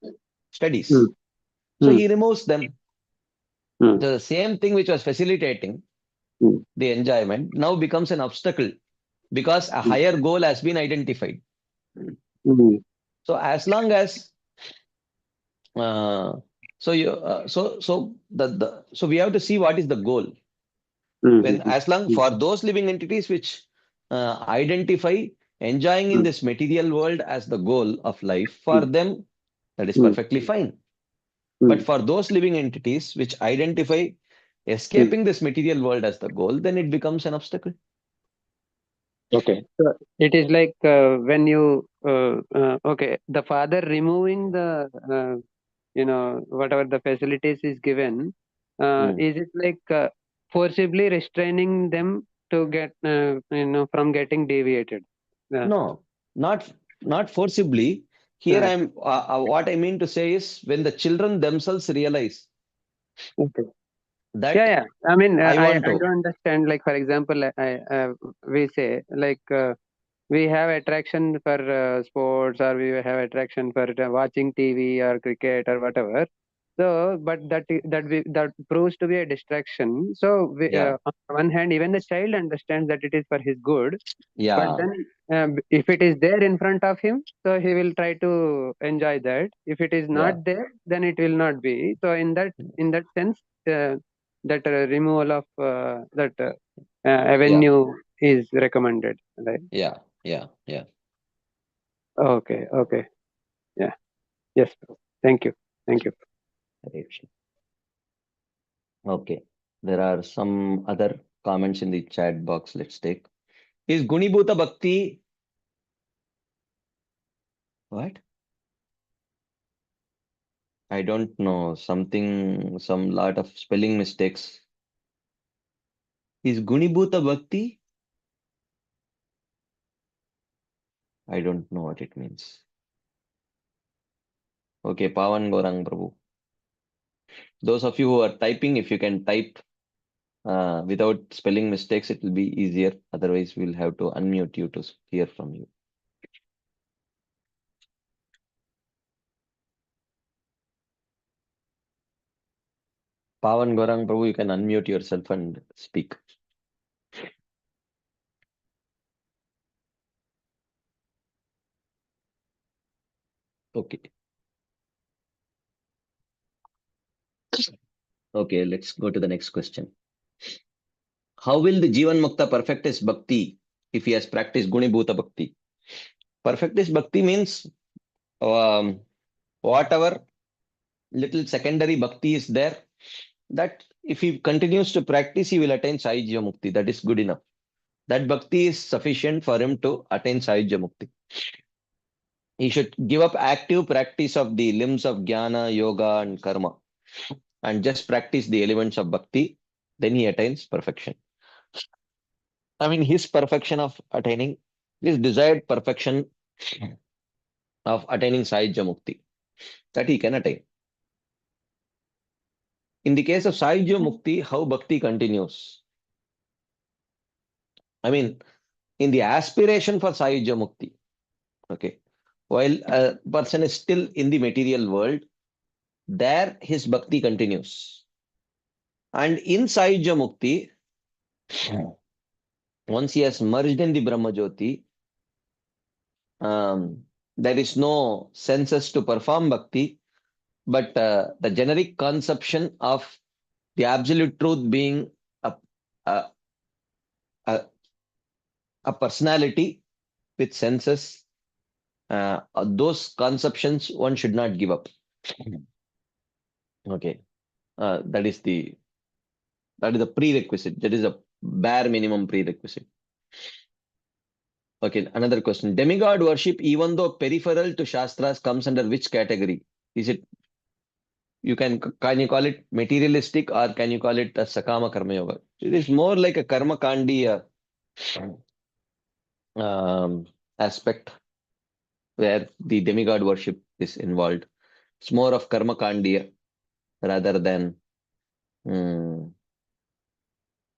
Mm. studies. So Mm. he removes them. Mm. The same thing which was facilitating Mm. the enjoyment now becomes an obstacle because a Mm. higher goal has been identified. Mm. So as long as uh, so you so so we have to see what is the goal. When Mm. as long Mm. for those living entities which identify enjoying in Mm. this material world as the goal of life, for Mm. them that is Mm. perfectly fine. But Mm. for those living entities which identify Mm. escaping this material world as the goal, then it becomes an obstacle. Okay. So it is like when you okay, the father removing the whatever the facilities is given, Hmm. is it like forcibly restraining them to get from getting deviated? Uh, No, not forcibly. Here uh, I'm what I mean to say is when the children themselves realize okay. Yeah, that yeah. I mean, I want I do to, understand. Like for example, we say like we have attraction for sports, or we have attraction for watching TV or cricket or whatever. So, but that proves to be a distraction. So, yeah, on one hand, even the child understands that it is for his good. But yeah, then, if it is there in front of him, so he will try to enjoy that. If it is yeah, not there, then it will not be. So, in that sense, that removal of that yeah, avenue is recommended, right? yeah, yeah, yeah. Okay, okay, yeah, yes, thank you, thank you. Okay. There are some other comments in the chat box. Let's take. Is Gunibhuta Bhakti what? I don't know. Something, some lot of spelling mistakes. Is Gunibhuta Bhakti? I don't know what it means. Okay, Pavan Gorang Prabhu. Those of you who are typing, if you can type without spelling mistakes, it will be easier. Otherwise, we'll have to unmute you to hear from you. Pavan Gorang Prabhu, you can unmute yourself and speak. Okay. Okay, let's go to the next question. How will the Jivan Mukta perfect his bhakti if he has practiced Gunibhuta Bhakti? Perfect his bhakti means um, whatever little secondary bhakti is there, that if he continues to practice, he will attain Sahyajya Mukti. That is good enough. That bhakti is sufficient for him to attain Sahyajya Mukti. He should give up active practice of the limbs of jnana, yoga, and karma, and just practice the elements of bhakti. Then he attains perfection. I mean, his perfection of attaining, his desired perfection of attaining Sahyajya Mukti, that he can attain. In the case of Sahyajya Mukti, how bhakti continues? I mean, in the aspiration for Sayujya Mukti, okay, while a person is still in the material world, there his bhakti continues. And in Sayujya Mukti, once he has merged in the Brahma Jyoti, there is no senses to perform bhakti, but the generic conception of the absolute truth being a, a, a, a personality with senses, those conceptions one should not give up. Okay, that is the prerequisite. That is a bare minimum prerequisite. Okay, another question. Demigod worship, even though peripheral to Shastras, comes under which category? Is it, can you call it materialistic, or can you call it a Sakama Karma Yoga? It is more like a Karma Kandi aspect where the demigod worship is involved. It's more of Karma Kandiya rather than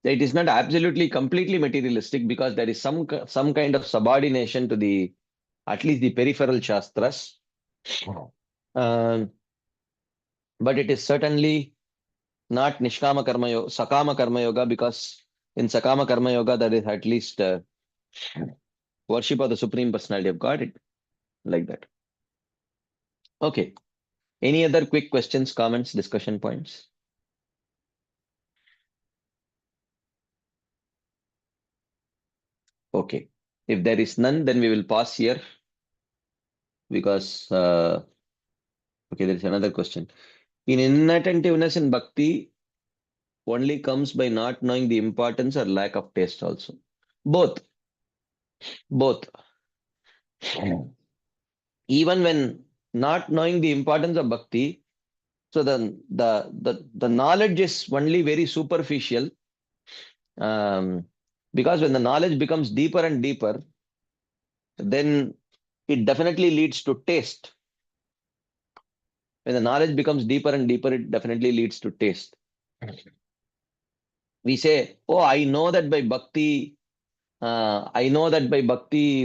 it is not absolutely completely materialistic, because there is some kind of subordination to the at least the peripheral Shastras. Um, but it is certainly not Nishkama Karma Yoga, Sakama Karma Yoga, because in Sakama Karma Yoga there is at least worship of the Supreme Personality of God, like that. Okay. Any other quick questions, comments, discussion points? Okay. If there is none, then we will pause here, because okay, there is another question. In inattentiveness in bhakti only comes by not knowing the importance or lack of taste also. Both, both. Even when not knowing the importance of bhakti, so the knowledge is only very superficial. Because when the knowledge becomes deeper and deeper, then it definitely leads to taste. When the knowledge becomes deeper and deeper, it definitely leads to taste. We say, oh, I know that by bhakti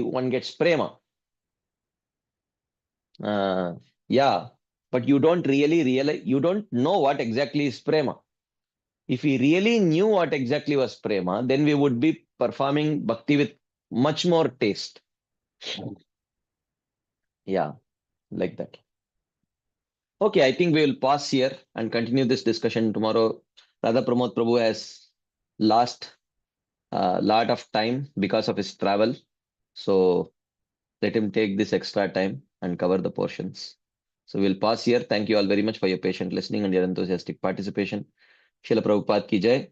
one gets prema. Yeah, but you don't really realize, you don't know what exactly is prema. If we really knew what exactly was prema, then we would be performing bhakti with much more taste. Yeah, like that. Okay, I think we will pause here and continue this discussion tomorrow. Radha Pramod Prabhu has lost a lot of time because of his travel. So let him take this extra time and cover the portions. So we'll pause here. Thank you all very much for your patient listening and your enthusiastic participation. Srila Prabhupada ki jai.